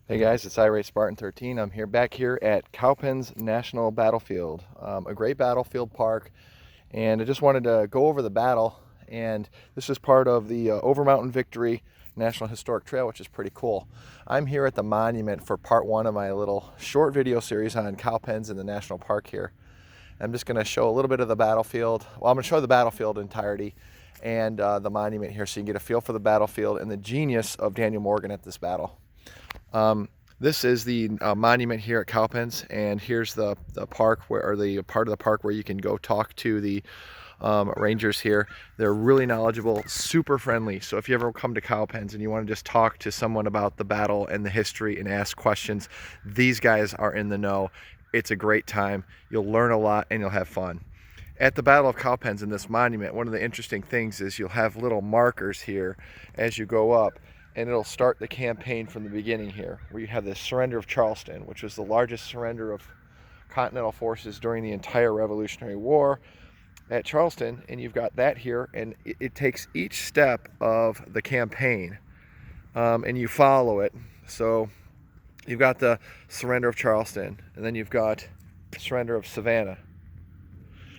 Hey guys, it's iRace Spartan 13. I'm here back here at Cowpens National Battlefield, a great battlefield park, and I just wanted to go over the battle. And this is part of the Over Mountain Victory National Historic Trail, which is pretty cool. I'm here at the monument for part one of my little short video series on Cowpens in the national park here. I'm just going to show a little bit of the battlefield. Well, I'm going to show the battlefield entirety and the monument here, so you can get a feel for the battlefield and the genius of Daniel Morgan at this battle. This is the monument here at Cowpens, and here's the park or the part of the park where you can go talk to the rangers here. They're really knowledgeable, super friendly. So if you ever come to Cowpens and you want to just talk to someone about the battle and the history and ask questions, these guys are in the know. It's a great time. You'll learn a lot and you'll have fun. At the Battle of Cowpens in this monument, one of the interesting things is you'll have little markers here as you go up, and it'll start the campaign from the beginning here, where you have the surrender of Charleston, which was the largest surrender of Continental forces during the entire Revolutionary War at Charleston. And you've got that here, and it takes each step of the campaign, and you follow it. So you've got the surrender of Charleston, and then you've got surrender of Savannah.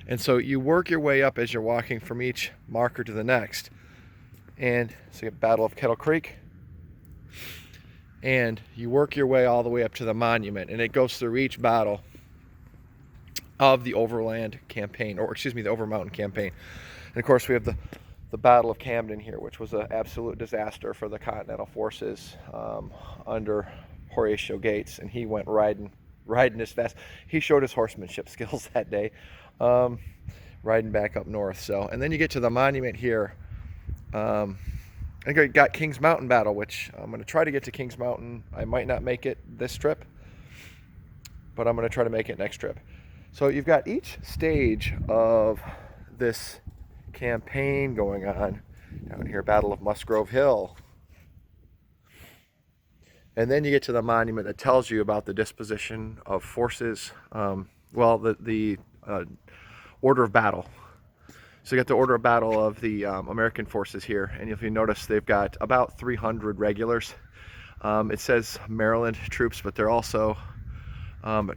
And so you work your way up as you're walking from each marker to the next. And so you have Battle of Kettle Creek, and you work your way all the way up to the monument, and it goes through each battle of the Overland campaign, or excuse me, the Over Mountain campaign. And of course we have the Battle of Camden here, which was an absolute disaster for the Continental forces under Horatio Gates, and he went riding as fast. He showed his horsemanship skills that day, riding back up north. So, and then you get to the monument here. I got Kings Mountain battle, which I'm going to try to get to Kings Mountain. I might not make it this trip, but I'm going to try to make it next trip. So you've got each stage of this campaign going on down here, Battle of Musgrove Hill. And then you get to the monument that tells you about the disposition of forces, the order of battle. So you got the order of battle of the American forces here, and if you notice, they've got about 300 regulars. It says Maryland troops, but they're also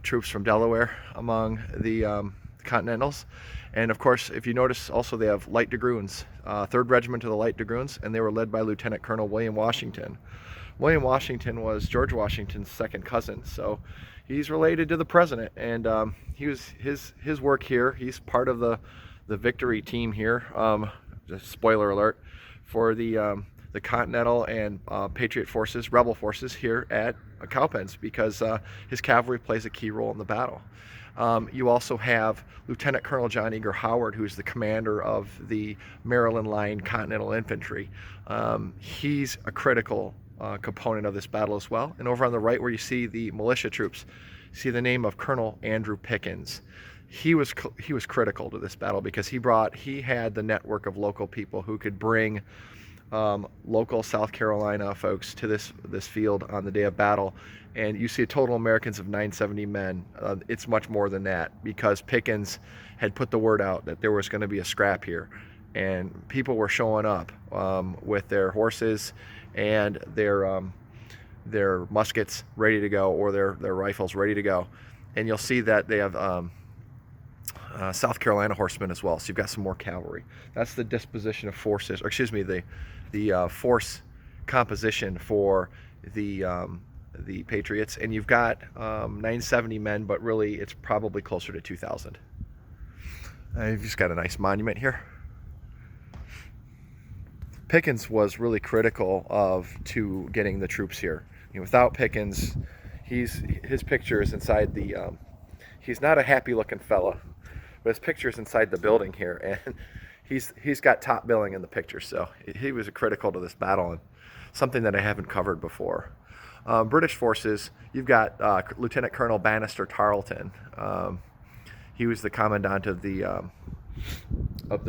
troops from Delaware among the Continentals. And of course, if you notice, also they have light dragoons, 3rd Regiment of the Light Dragoons, and they were led by Lieutenant Colonel William Washington. William Washington was George Washington's second cousin, so he's related to the president. And he was his work here. He's part of the victory team here. Just spoiler alert for the Continental and Patriot forces, rebel forces here at Cowpens, because his cavalry plays a key role in the battle. You also have Lieutenant Colonel John Eager Howard, who's the commander of the Maryland Line Continental Infantry. He's a critical component of this battle as well. And over on the right, where you see the militia troops, see the name of Colonel Andrew Pickens. He was critical to this battle because he had the network of local people who could bring local South Carolina folks to this field on the day of battle. And you see a total Americans of 970 men. It's much more than that, because Pickens had put the word out that there was going to be a scrap here, and people were showing up with their horses and their muskets ready to go, or their rifles ready to go. And you'll see that they have South Carolina horsemen as well. So you've got some more cavalry. That's the disposition of forces, or excuse me, the force composition for the Patriots. And you've got 970 men, but really it's probably closer to 2,000. You've just got a nice monument here. Pickens was really critical to getting the troops here. Without Pickens, his picture is inside the. He's not a happy-looking fella, but his picture is inside the building here, and he's got top billing in the picture. So he was critical to this battle, and something that I haven't covered before. British forces, you've got Lieutenant Colonel Bannister Tarleton. He was the commandant of the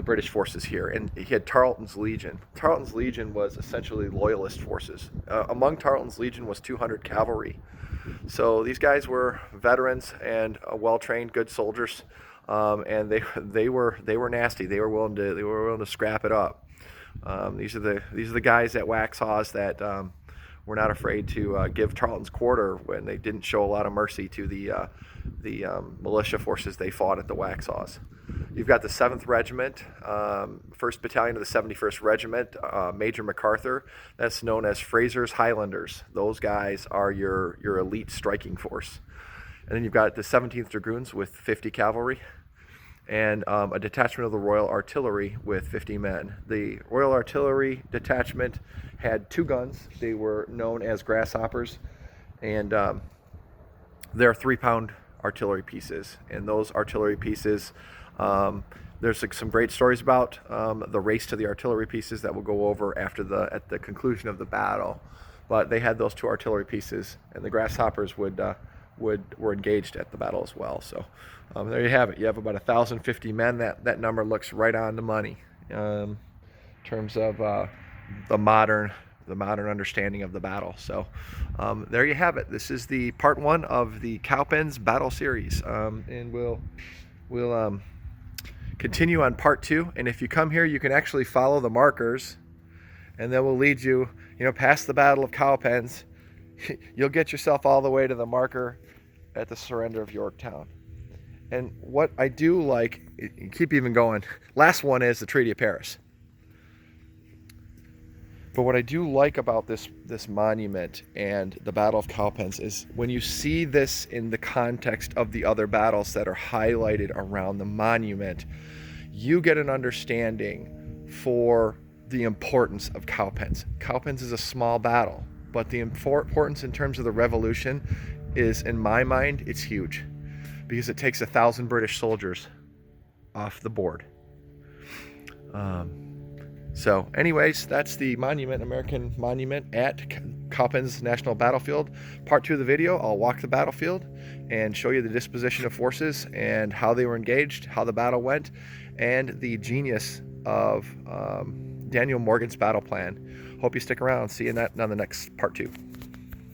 British forces here, and he had Tarleton's Legion. Tarleton's Legion was essentially loyalist forces. Among Tarleton's Legion was 200 cavalry. So these guys were veterans and well-trained, good soldiers, and they were nasty. They were willing to scrap it up. These are the guys at Waxhaws that were not afraid to give Tarleton's Quarter when they didn't show a lot of mercy to the militia forces they fought at the Waxhaws. You've got the 7th Regiment, 1st Battalion of the 71st Regiment, Major MacArthur. That's known as Fraser's Highlanders. Those guys are your elite striking force. And then you've got the 17th Dragoons with 50 cavalry, and a detachment of the Royal Artillery with 50 men. The Royal Artillery detachment had 2 guns. They were known as Grasshoppers, and they're 3-pound artillery pieces. And those artillery pieces, there's some great stories about the race to the artillery pieces that we'll go over at the conclusion of the battle. But they had those 2 artillery pieces, and the Grasshoppers were engaged at the battle as well. So there you have it. You have about 1,050 men. That number looks right on the money in terms of the modern understanding of the battle. So there you have it. This is the part 1 of the Cowpens battle series, and we'll continue on part 2. And if you come here, you can actually follow the markers, and then we'll lead you, past the Battle of Cowpens. You'll get yourself all the way to the marker at the surrender of Yorktown. And what I do like, keep even going, last one is the Treaty of Paris. But what I do like about this monument and the Battle of Cowpens is when you see this in the context of the other battles that are highlighted around the monument, you get an understanding for the importance of Cowpens. Cowpens is a small battle, but the importance in terms of the Revolution is, in my mind, it's huge, because it takes 1,000 British soldiers off the board. So anyways, that's the monument, American monument at Cowpens National Battlefield. Part 2 of the video, I'll walk the battlefield and show you the disposition of forces and how they were engaged, how the battle went, and the genius of Daniel Morgan's battle plan. Hope you stick around. See you on the next part 2.